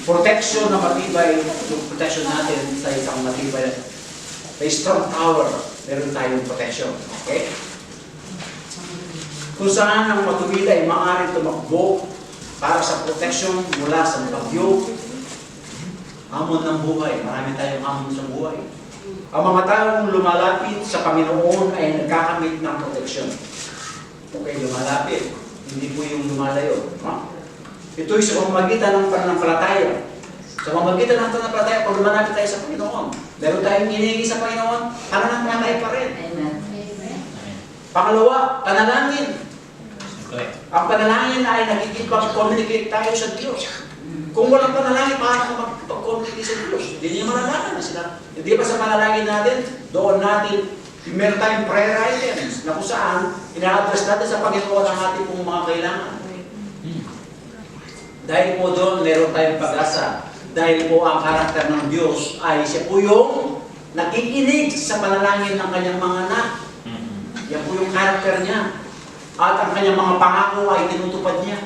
protection na matibay, yung protection natin sa isang matibay, may strong tower, meron tayong protection. Okay? Kung saan ang matuwid ay maaaring tumakbo para sa protection mula sa bagyo, hamon ng buhay. Marami tayong hamon sa buhay. Ang mga taong lumalapit sa Panginoon ay nagkakamit ng protection. Okay, lumalapit. Hindi po yung lumalayo. No? Ito'y sa pamamagitan ng pananampalataya. Sa pamamagitan ng pananampalataya, kung lumalapit tayo sa Panginoon, meron tayong inihingi sa Panginoon, pananampalataya pa rin. Amen. Pangalawa, panalangin. Ang panalangin ay nakikipag-communicate tayo sa Diyos. Kung walang panalangin, paano mag-communicate sa Diyos? Hindi niya malalaman na sila. Hindi pa sa panalangin natin, doon natin, meron tayong prayer items na kung saan, ina-address natin sa Panginoon ang ating pong mga kailangan. Dahil po doon, meron tayong pag-asa. Dahil po ang karakter ng Diyos ay siya po yung nakikinig sa panalangin ng kanyang mga anak. Yan po yung karakter niya. At ang kanyang mga pangako ay tinutupad niya.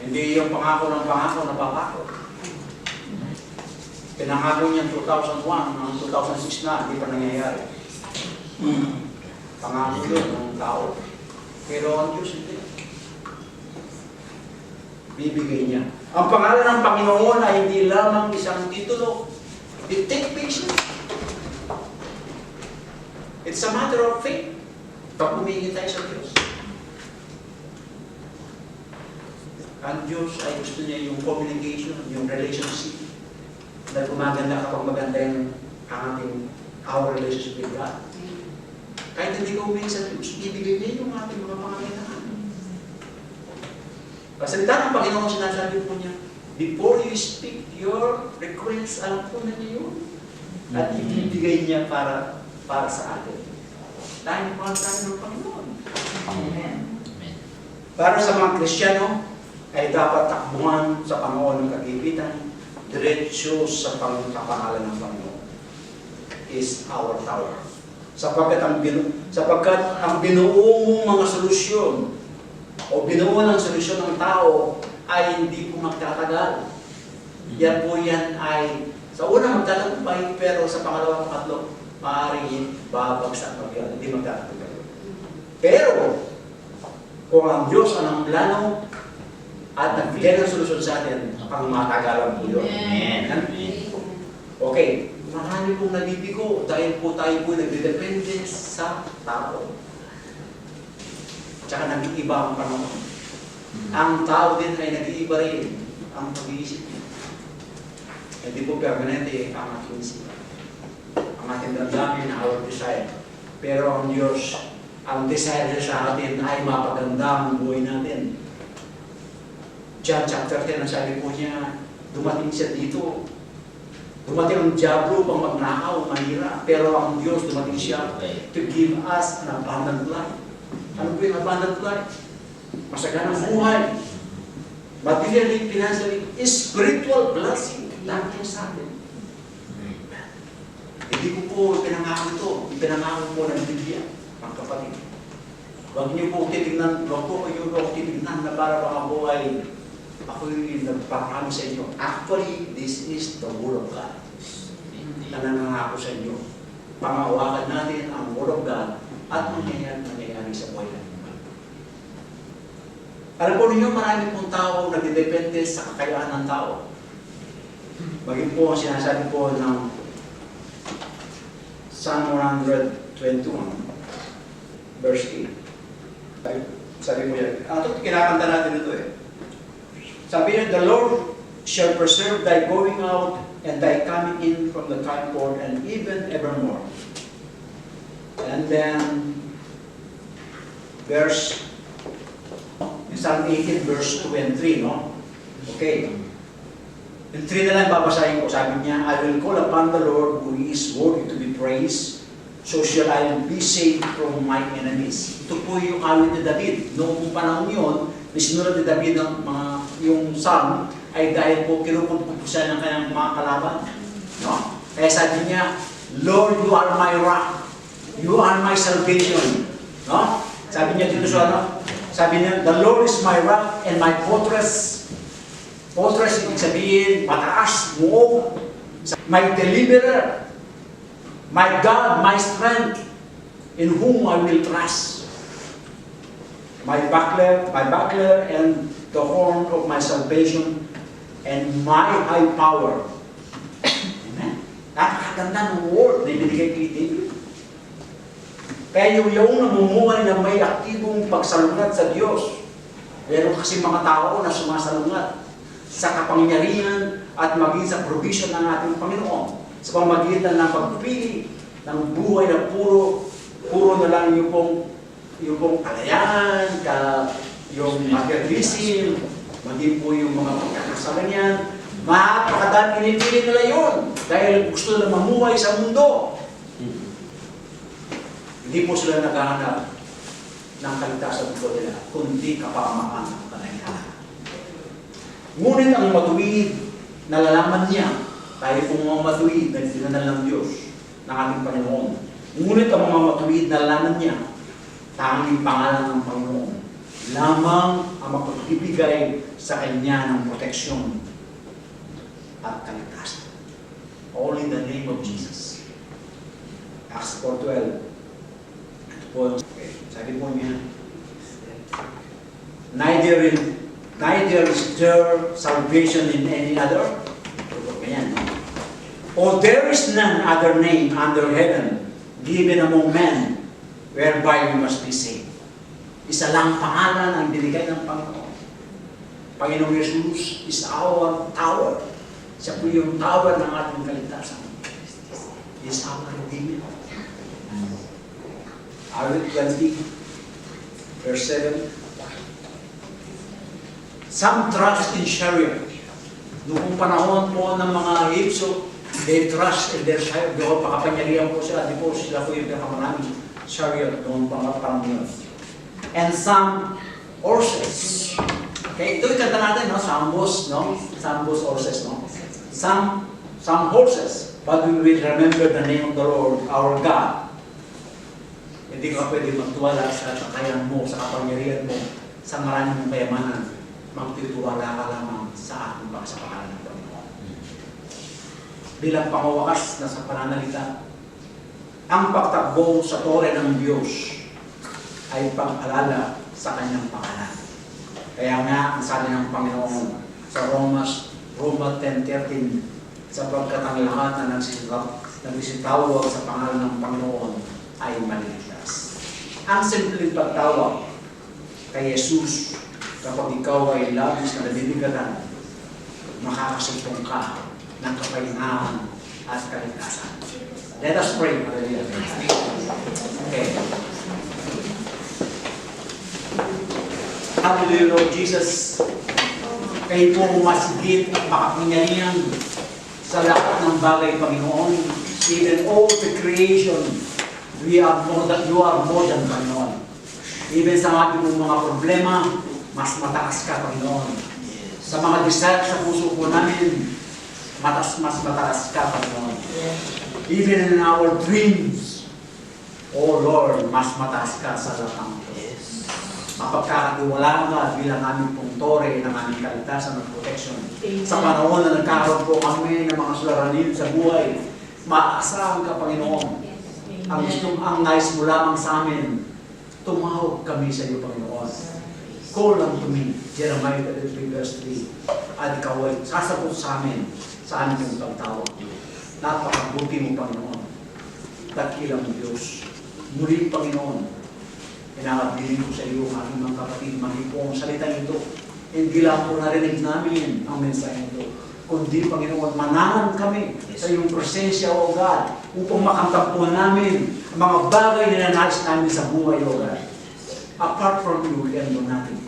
Hindi yung pangako ng pangako na pangako. Pinangako niya 2001, ng 2006 na, hindi pa nangyayari. Pangako yun ng tao. Pero ang Diyos hindi. Bibigay niya. Ang pangalan ng Panginoon ay hindi lamang isang titulo. It takes patience. It's a matter of faith. Pag humingin tayo sa Diyos. Ang Diyos ay gusto niya yung communication, yung relationship. Dahil gumaganda kapag maganda yung our relationship with God. Kahit hindi ka humingi sa Diyos, ibigay niya yung ating mga pangangailangan. Kasalita ng Panginoon, sinasabi po niya, before you speak your request, alam po na niya yun. At ibibigay niya para sa atin. Dahil po ang tayo ng Panginoon. Amen. Para sa mga Kristiyano, ay dapat takbuhan sa Panginoon ng kagipitan, diretso sa pangkapangalan ng Panginoon is our tower. Sapagkat ang binuong mga solusyon o binuo ng solusyon ng tao ay hindi po magtatagal. Yan po yan ay sa una magtatagumpay, pero sa pangalawa at tatlo, maaaring babagsak yan, hindi magtatagal. Pero kung ang Diyos ang plano at nagbigay ng solusyon sa atin, pang matagalan po yun. Amen. Okay, marami pong nabibigo dahil po tayo po nagdidepende sa tao. Tsaka nag-iiba ang panahon. Ang tao din ay nag-iiba rin ang pag-iisip niya. Hindi po permanente ang ating isip. Ang ating damdamin na our desire. Pero ang Diyos, ang desire sa atin ay mapaganda ang buhay natin. John chapter 10, ang sabi po niya, dumating siya dito. Dumating ang Diablo pang magnakaw, manira. Pero ang Diyos, dumating siya to give us an abundant life. Ano po yung abundant life? Masaganang buhay. Materially, financially, spiritual blessing. Lahat yan sa atin. Hindi ko po pinangako ito. Pinangako po ng Biblia, mga kapatid. Huwag niyo po titignan, huwag po kayo titignan na para baka po ay ako'y nagpapakami sa inyo. Actually, this is the Word of God. Na nangangako sa inyo. Pangawakan natin ang Word of God at mangyayari sa buhay natin. Alam po ninyo, marami pong tao nagdidepende sa kakayahan ng tao. Maging po ang sinasabi po ng Psalm 121, verse 8. Sabi mo yan, ito kinakanta natin ito eh. Sabi niya, the Lord shall preserve thy going out and thy coming in from the time forth and even evermore. And then, Psalm 18, verse 2 and 3, no? Okay. Yung 3 na lang babasahin ko. Sabi niya, I will call upon the Lord who is worthy to be praised, so shall I be saved from my enemies. Ito po yung awit ni David. Noong panahon yun, sinulat ni David yung psalm ay dahil po kinukumpul siya ng kanyang mga kalaban. No? Kaya sabi niya, Lord, you are my rock. You are my salvation. No? Sabi niya dito sa sabi niya, the Lord is my rock and my fortress, Fortress, ibig sabihin, mataas, muog. My deliverer, my God, my strength, in whom I will trust. My buckler, and the horn of my salvation, and my high power. Amen. Napakaganda ng word na ibinigay kay David. Kaya yung namumuhay na may aktibong pagsalungat sa Diyos. Meron kasi mga tao na sumasalungat sa kapangyarihan at maging sa provision ng ating Panginoon. Sa pamagitan ng pagpili ng buhay na puro na lang yung pong kalayaan, yung materialism, maging po yung mga pagkakasalan yan. Mapakadami pinipili nila yun dahil gusto nila mamuhay sa mundo. Hindi po sila naghahanap ng kaligtasan po nila, kundi kapamakan ng kalayaan. Ngunit ang matuwid, nalalaman niya, tayo pong mga matuwid na dinanal ng Diyos, ng ating Panginoon. Ngunit ang mga matuwid, nalalaman niya, tanging pangalan ng Panginoon, lamang ang mapagbibigay sa Kanya ng proteksyon at kaligtasan. All in the name of Jesus. Acts 4:12. Okay. Sabi po niya, neither is there salvation in any other. Ganyan, no? For there is none other name under heaven given among men whereby we must be saved. Isa lang pangalan ang binigay ng Panginoon. Panginoong Jesus is our tower. Siya po yung tower ng ating kaligtasan. Is our Redeemer. Awit 20, verse 7. Some trust in chariot. Noong panahon po ng mga Egyptso, they trust in their chariot. Doon pakapangyarihan po sila. Di po sila po yung pinakamaraming chariot noong panahon yun. And some horses. Okay, ito yung kanta natin, no? Sambos, no? Sambos horses, no? Some horses. But we will remember the name of the Lord, our God. Hindi ka pwede magtuwala sa kakayahan mo, sa kapangyarihan mo, sa maraming mong kayamanan. Magtitiwala ka lamang sa ating pangalan ng Panginoon. Bilang pangwawakas na sa pananalita, ang pagtakbo sa tore ng Diyos ay pag-alala sa Kanyang pangalan. Kaya nga, ang sabi ng Panginoon sa Roma 10:13, sapagkat ang lahat na nagsisitawag sa pangalan ng Panginoon ay maliligtas. Ang simpleng pagtawag kay Jesus, kapag ikaw ay labis na nabibigatan, makakasumpong ka ng kapahingahan at kaligtasan. Let us pray. Hallelujah. Okay. Hallelujah, Lord Jesus. Kayo po masigit at makapangyarihan sa lahat ng bagay, Panginoon. Even all the creation, you are more than Panginoon. Even sa ating mga problema, mas mataas ka, Panginoon. Sa mga desire sa puso po namin, mas mataas ka, Panginoon. Even in our dreams, oh Lord, mas mataas ka sa lahat. Mapagkakatiwala ka bilang aming puntore ng aming kaligtasan at protection. Sa panahon na nagkaroon po kami ng mga suliranin sa buhay, maasahan ka, Panginoon. Ang nais mo lamang sa amin, tumawag kami sa iyo, Panginoon. Call unto me, Jeremiah 33 verse 3. At ikaw ay sasagot sa amin sa aming pagtawag. Napakabuti mo, Panginoon. Dakilang Diyos. Muli, Panginoon, pinakabilin ko sa iyo, aking mga kapatid, mali po ang salita ito. Hindi lang po narinig namin ang mensahe ito, kundi, Panginoon, manahan kami sa iyong presensya, O God, upang makamtampuan namin ang mga bagay na nanais namin sa buhay, O God. Apart from you, we can do nothing.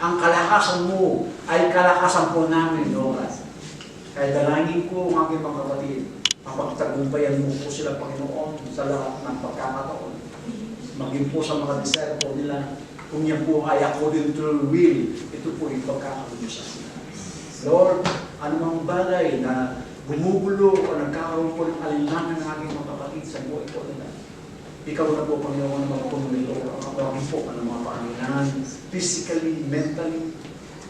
Ang kalakasan mo ay kalakasan po namin, O God. Kaya dalangin ko ang aking mga kapatid, mapagtagumpayan mo po sila, Panginoon, sa lahat ng pagkakataon. Maging po sa mga desire po nila, kung yan po ay according to your will, ito po yung pagkakaroon sa sila. Lord, anumang bagay na bumubulo o nagkakaroon po ng alinlangan ng aking mga kapatid sa buhay po nila, ikaw na po, Panginoon, na magpunulo ang maging po ng mga panginoon, physically, mentally,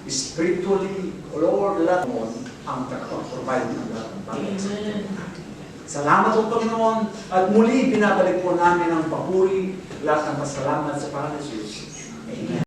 spiritually, Lord, lahat mo ang provide ng lahat ng bagay sa atin. Salamat po, Panginoon, at muli binabalik po namin ang papuri, lahat ng pasalamat sa Panginoon Jesus. Amen.